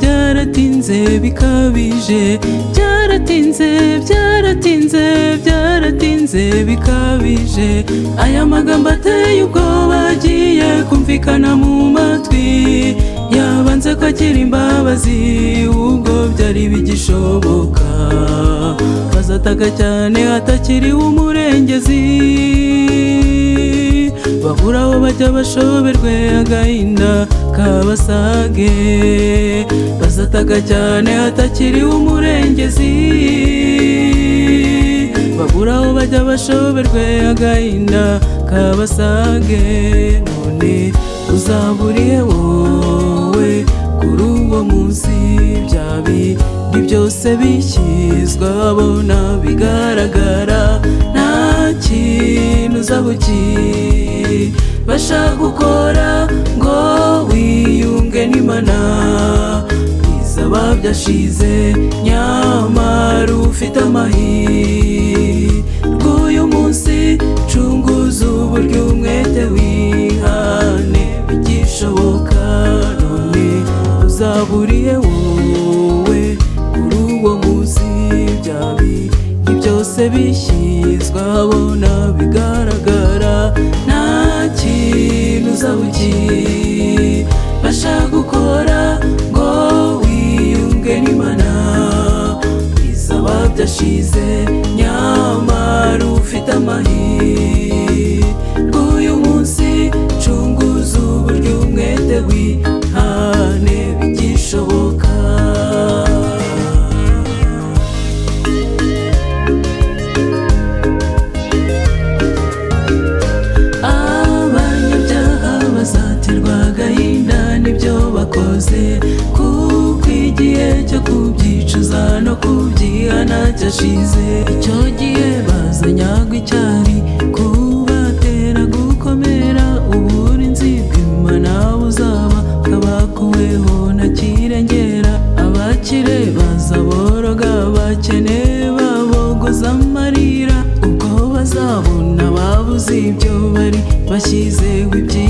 Byaratinze bikabije, byaratinze bikabije. Aya magambo ateye ubwoba agiye kumvikana mu matwi yabanze ko agira imbabazi ubwo byari bigishoboka. Bazataka cyane hatakiriho umurengezi, babura aho bajya bashoberwe agahinda kabasage. Bazataka cyane hatakiriho umurengezi, babura aho bajya bashoberwe agahinda kabasage. None uzaburiye wowe kuri uwo munsi, bya bindi byose bishyizwe abona bigaragara, nta kintu uzaba ukibasha gukora ngo wiyunge n'Imana. Bizaba byashize nyamara ufite amahirwe uyu munsi. Cunguza uburyo umwete wihane bigishoboka. None uzaburiye wowe kuri uwo munsi, bya bindi byose bishyizwe abona bigaragara, nta kintu uzaba ukibasha gukora ngo wiyunge n'Imana. Bizaba byashize nyamara ufite amahirwe uyu munsi. Cunguza uburyo umwete wihane bigishoboka. Abanyabyaha bazaterwa agahinda n'ibyo bakoze, kuko igihe cyo kubyicuza no kubyihana cyashize. Icyo gihe bazanyagwa icyari kubatera gukomera, uburinzi bw'Imana buzaba bwabakuweho na kirengera. Abakire bazaboroga, abakene babogoza amarira, ubwo bazabona babuze ibyo bari bashyizeho ibyiza.